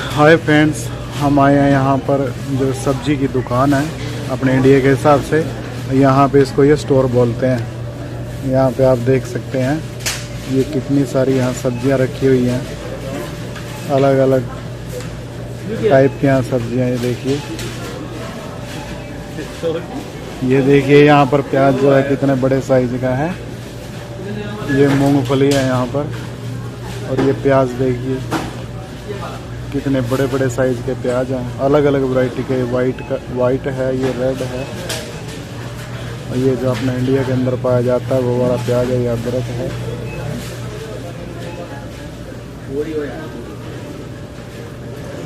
Hi friends, हम आए हैं यहाँ पर जो सब्जी की दुकान है अपने इंडिया के हिसाब से। यहाँ पे इसको ये स्टोर बोलते हैं। यहाँ पे आप देख सकते हैं ये कितनी सारी यहाँ सब्जियाँ रखी हुई हैं, अलग अलग टाइप की यहाँ सब्जियाँ। ये देखिए यहाँ पर प्याज जो है कितने बड़े साइज का है। ये मूंगफली है यहाँ पर, और ये प्याज देखिए कितने बड़े बड़े साइज के प्याज हैं, अलग अलग वैरायटी के। वाइट है, ये रेड है, और ये जो अपने इंडिया के अंदर पाया जाता है वो वाला प्याज है। ये अदरक है,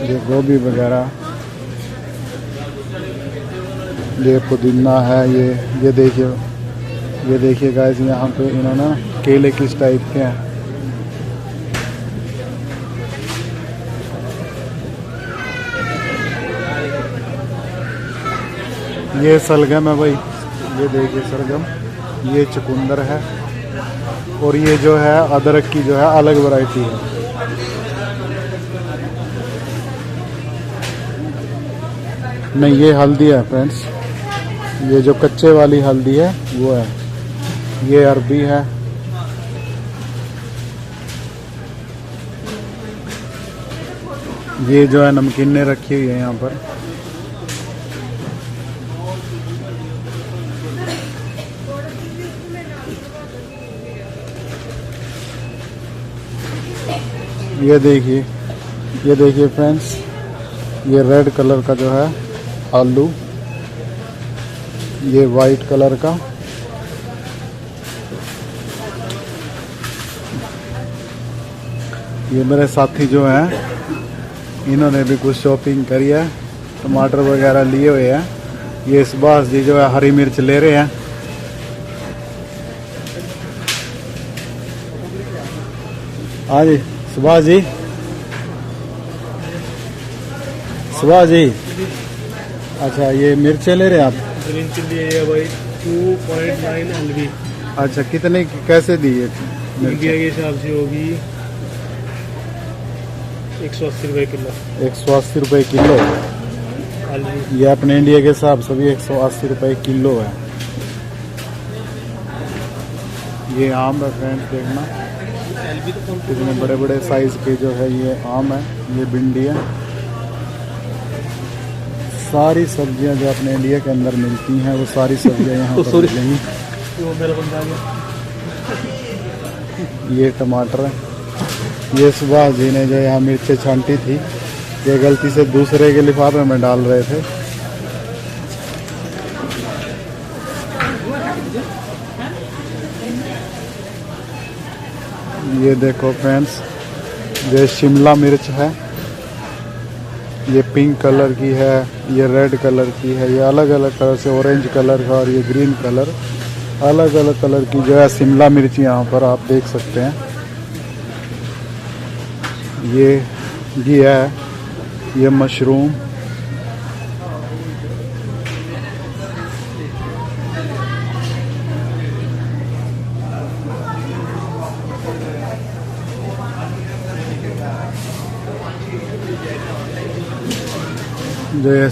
ये गोभी वगैरह, ये पुदीना है। ये देखिए गाइस, यहाँ पे इन्होंने केले किस टाइप के हैं। ये सलगम है भाई, ये देखिए सलगम। ये चुकंदर है, और ये जो है अदरक की जो है अलग वैरायटी है। नहीं, ये हल्दी है फ्रेंड्स, ये जो कच्चे वाली हल्दी है वो है। ये अरबी है, ये जो है नमकीनें रखी हुई है यहाँ पर। ये देखिए फ्रेंड्स, ये रेड कलर का जो है आलू, ये वाइट कलर का, ये मेरे साथी जो हैं इन्होंने भी कुछ शॉपिंग करी है, टमाटर वगैरह लिए हुए हैं। ये सुभाष जी जो है हरी मिर्च ले रहे हैं। हाँ जी सुभाष जी, अच्छा ये मिर्चें ले रहे हैं आप? ग्रीन चिल्ली है भाई 2.9 LV। अच्छा, कितने की कैसे दी है? इंडिया के हिसाब से होगी 180 रुपये किलो। 180 रुपये किलो। LV ये अपने इंडिया के हिसाब से भी 180 रुपये किलो है। ये आम है फ्रेंड्स, देखना कितने बड़े बड़े साइज के जो है ये आम है। ये भिंडी है। सारी सब्जियां जो अपने इंडिया के अंदर मिलती हैं वो सारी सब्जियां यहाँ पर मिलेंगी। ये टमाटर है। ये सुभाष जी ने जो यहाँ मिर्चें छांटी थी, ये गलती से दूसरे के लिफाफे में डाल रहे थे। ये देखो फ्रेंड्स, ये शिमला मिर्च है, ये पिंक कलर की है, ये रेड कलर की है, ये अलग अलग कलर से, ऑरेंज कलर का, और ये ग्रीन कलर, अलग अलग कलर की जो है शिमला मिर्च यहाँ पर आप देख सकते हैं। ये है, ये मशरूम, जो ये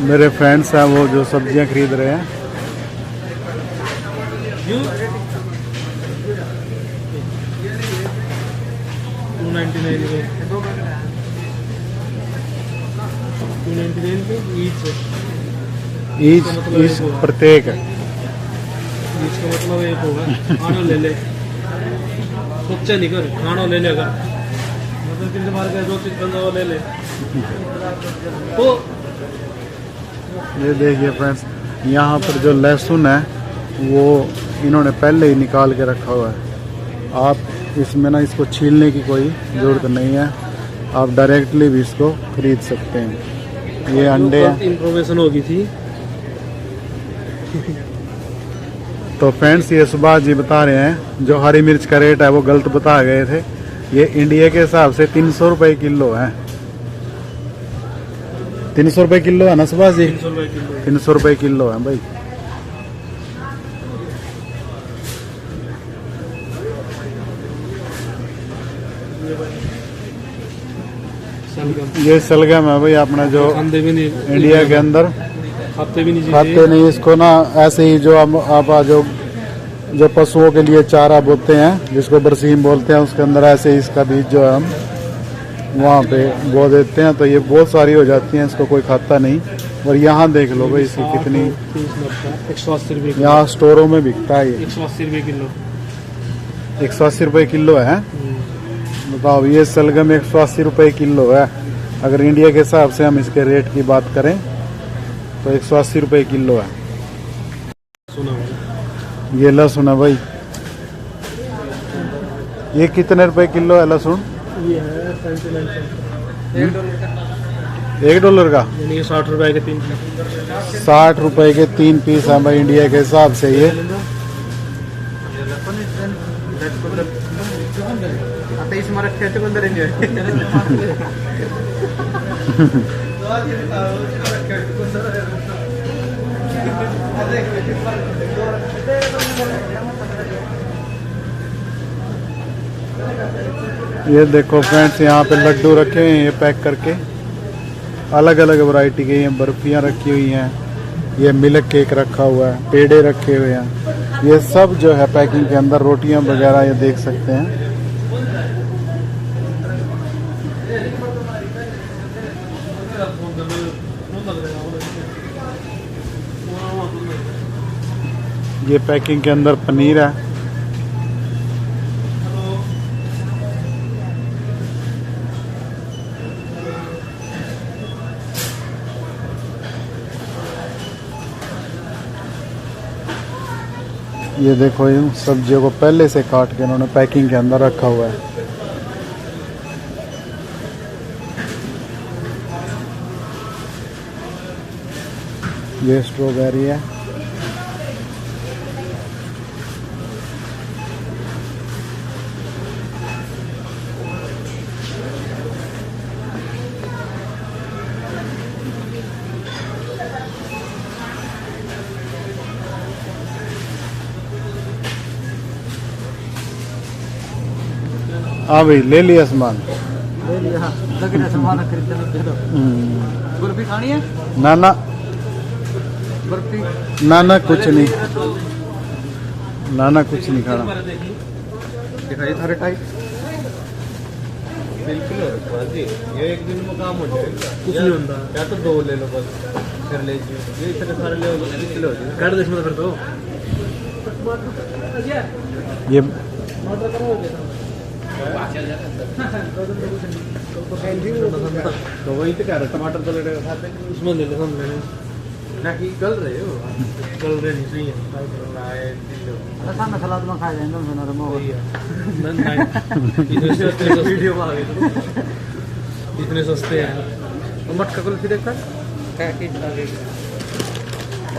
मेरे फ्रेंड्स हैं वो जो सब्जियां खरीद रहे हैं। ईच प्रत्येक है। ईच का मतलब एक होगा खाना ले ले, सोचा नहीं कर खाना ले लेगा, मतलब किसी मार के 2 चीज बंदा वो ले ले। तो ये देखिए फ्रेंड्स, यहाँ पर जो लहसुन है वो इन्होंने पहले ही निकाल के रखा हुआ है। आप इसमें ना इसको छीलने की कोई ज़रूरत नहीं है, आप डायरेक्टली भी इसको खरीद सकते हैं। ये अंडे हैं। इंफॉर्मेशन होगी थी। तो फ्रेंड्स, ये सुभाष जी बता रहे हैं जो हरी मिर्च का रेट है वो गलत बता गए थे। ये इंडिया के हिसाब से 300 रुपये किलो है। 300 रुपये किलो है ना सुभाष जी? 300 रुपये किलो है भाई। सलगम ये सलगम है भाई अपना जो खाते भी नहीं, इंडिया के अंदर खाते भी नहीं खाते नहीं इसको ना। ऐसे ही जो आप जो पशुओं के लिए चारा बोते हैं जिसको बरसीम बोलते हैं, उसके अंदर ऐसे ही इसका बीज जो है हम वहाँ पे बो देते हैं तो ये बहुत सारी हो जाती हैं, इसको कोई खाता नहीं। और यहाँ देख लो भाई इसकी कितनी, 180 रुपये, यहाँ स्टोरों में बिकता है ये 180 रुपये किलो। 180 रुपये किलो है। बताओ ये सलगम 180 रुपये किलो है। अगर इंडिया के हिसाब से हम इसके रेट की बात करें तो 180 रुपये किलो है। सुना भाई, ये लहसुन है भाई, ये कितने रुपए किलो है लहसुन? ये है 79 $1 का यानी कि 60 रुपए के 3 पीस। 60 रुपए के 3 पीस है भाई इंडिया के हिसाब से ये। ये देखो फ्रेंड्स यहाँ पे लड्डू रखे हुए हैं ये पैक करके, अलग अलग वैरायटी के। ये बर्फियाँ रखी हुई हैं, ये मिल्क केक रखा हुआ है, पेड़े रखे हुए हैं। ये सब जो है पैकिंग के अंदर, रोटियां वगैरह ये देख सकते हैं। ये पैकिंग के अंदर पनीर है। ये देखो इन सब्जियों को पहले से काट के इन्होंने पैकिंग के अंदर रखा हुआ है। ये स्ट्रॉबेरी है। हाँ भाई ले लिया सामान। ले लिया, लग सामान खरीदने दे दो। बर्फी खानी है? ना ना बर्फी ना ना कुछ नहीं, ना ना कुछ नहीं खाना। दिखाइए थारे टाइप। बिल्कुल ये एक दिन में काम हो जाएगा, कुछ नहीं होता। या तो 2 ले लो बस, फिर ले लीजिए। ये इतने सारे ले लो, काट दे इसमें फिर तो। ये तो वही तो कह रहे टमाटर तो लेने खाते इसमें ले लो, हम ले लें ना कि गल रहे हो, गल रहे नहीं सही है। खाना सलाद में खा जाएंगे हम इतने वीडियो में आ गए, इतने सस्ते हैं। तो मटका कुल्फी देखा क्या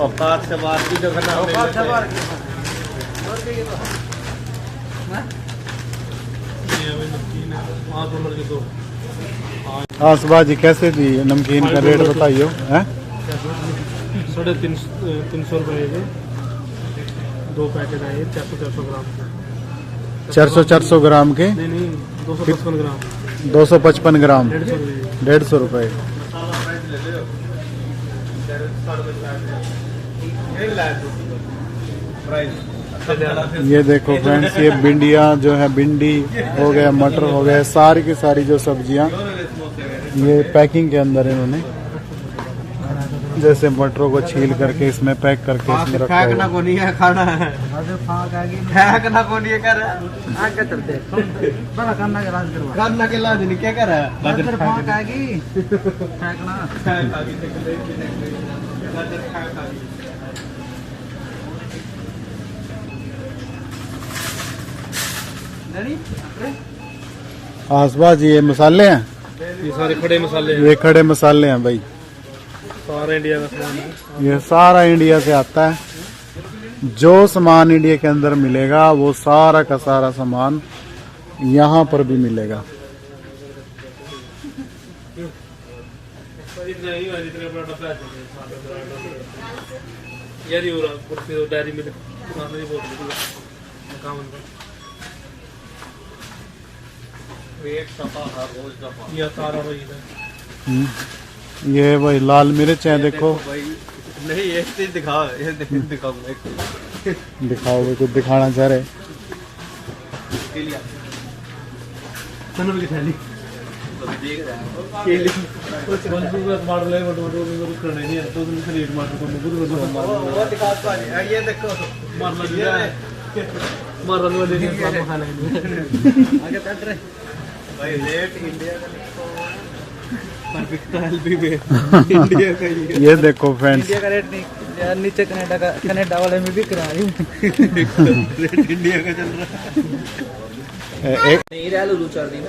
औकात से बात की जगह ना, औकात से बात हाँ सुभाष जी कैसे दी नमकीन का रेट बताइयो है? 350 रुपये के 2 पैकेट आए, 400 ग्राम के। 400 ग्राम के? नहीं 255 ग्राम। 255 ग्राम 150 रुपये। ये देखो फ्रेंड्स ये भिंडियाँ जो है, भिंडी हो गया, मटर हो गया, सारी की सारी जो सब्जियां ये पैकिंग के अंदर इन्होंने, जैसे मटरों को छील करके इसमें पैक करके इसमें रखा हुआ है। को नहीं है खाना है, फेंकना को नहीं कर रहा आगे चलते बड़ा करना के लाज नहीं क्या कर रहा है, फेंकना। आसपास जी ये मसाले हैं, ये सारे खड़े मसाले हैं, ये खड़े मसाले हैं भाई, सारा इंडिया का सामान है। ये सारा इंडिया से आता है। जो सामान इंडिया के अंदर मिलेगा वो सारा का सारा सामान यहाँ पर भी मिलेगा। डायरी मिल्क ये तारा भाई इधर ये भाई लाल मिर्च है, देखो भाई नहीं एक चीज दिखाओ, ये दिखाओ दिखाओ भाई, कुछ दिखाना चाह रहे। चलो भी थैली देख रहा है कुछ बंदूक मार ले बट करने नहीं है तो तुम से लीड मार को मुझे वो दिखा तो ये देखो मार लग मार वाले ने काम खा लेंगे आगे तट रहे भाई रेट इंडिया का परफेक्ट एलबी में इंडिया का ये देखो फ्रेंड्स, इंडिया का रेट नहीं यार, नीचे कनाडा वाले में बिक रहा है रेट इंडिया का चल रहा है एक नहीं रहा लू 4 दिन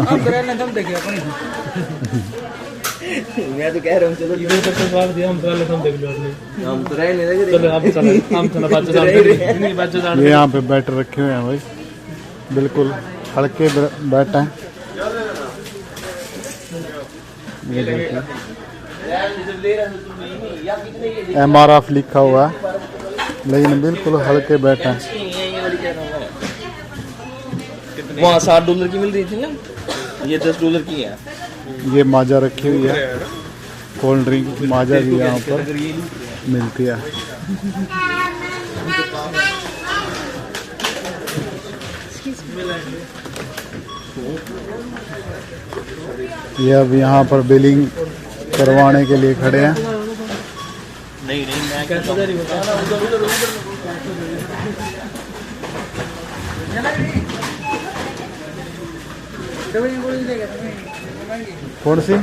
हम कर ना तुम देखिए अपनी मैं तो कह रहा हूं चलो इधर तक बात दिया हम पहले हम देख लो अपने हम तो रह नहीं लगे चलो हम चला बच्चे जान नहीं बच्चे जान ये यहाँ पे बैटर रखे हुए हैं भाई, बिल्कुल हल्के बैट हैं। ये देखिए MRF लिखा हुआ है, लेकिन बिल्कुल हल्के बैट हैं। वहाँ $7 की मिल रही थी ना, ये $10 की है। ये माजा रखी हुई है, कोल्ड ड्रिंक माजा भी यहाँ पर मिलती है। ये अब यहाँ पर बिलिंग करवाने के लिए खड़े हैं। नहीं मैं कैसे उधर ही होता है कौन सी?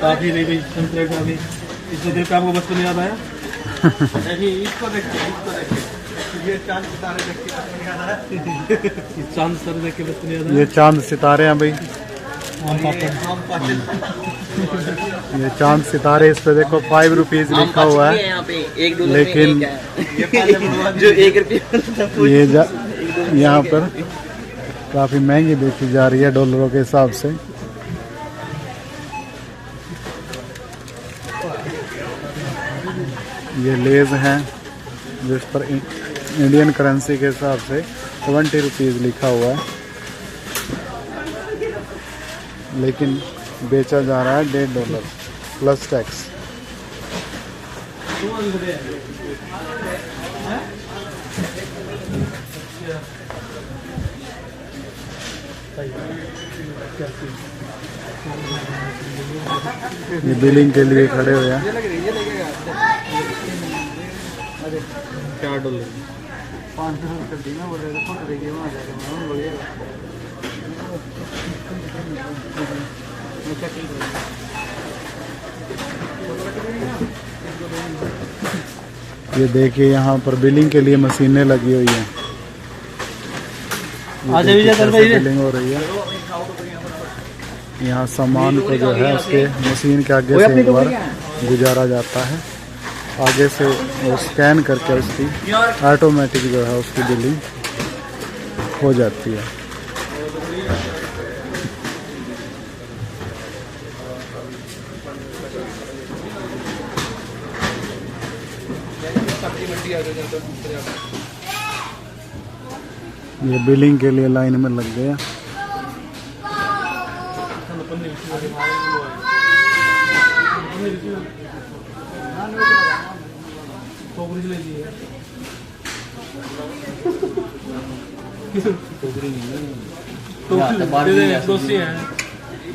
काफी नहीं भाई संतरे काफी इसको देख के आपको बचपन याद आया नहीं इसको देखिए ये चांद सितारे देख के बचपन याद आया। चांद सर देख के बचपन याद आया ये चांद सितारे हैं भाई, आम पापड़ आम पापड़ ये चांद सितारे, इस पे देखो 5 रुपीज लिखा हुआ है, यहाँ पे $1 लेकिन जो ₹1 ये यहाँ पर काफी महंगी बेची जा रही है डॉलरों के हिसाब से। ये लेज हैं जिस पर इंडियन करेंसी के हिसाब से 20 रुपीज लिखा हुआ है, लेकिन बेचा जा रहा है $1.5 प्लस टैक्स। ये बिलिंग के लिए खड़े हुए हैं। $4 ये देखिए यहाँ पर बिलिंग के लिए मशीनें लगी हुई हैं। बिलिंग हो रही है यहाँ, सामान को जो है उसके मशीन के आगे से एक बार गुजारा जाता है, आगे से वो स्कैन करके उसकी ऑटोमेटिक जो है उसकी बिलिंग हो जाती है। ये बिलिंग के लिए लाइन में लग गया। दोस्ती है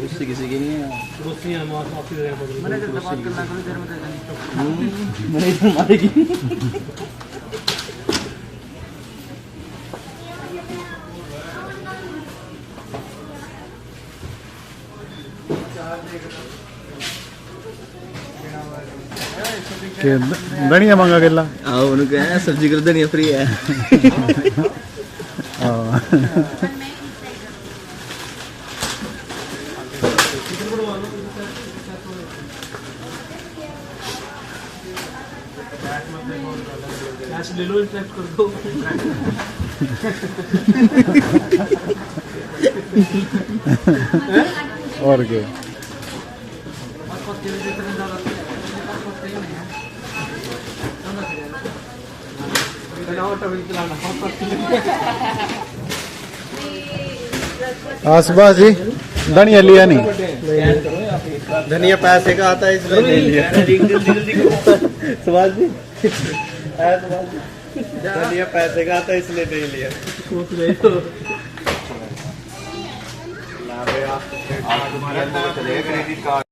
उससे किसी की नहीं है। दोस्ती है माफी दे मैंने इधर मारेगी। धनिया मंगा केला आओ उनको है सब्जी कर धनिया फ्री है। कैश ले लो, इंटरेक्ट कर दो। और क्या ऑटो भी चलाना आसपास जी धनिया लिया नहीं। धनिया पैसे का आता है इसलिए ले लिया सुभाष जी धनिया पैसे का आता है इसलिए ले लिया सोच रहे तो तुम्हारा चलेगा क्रेडिट कार्ड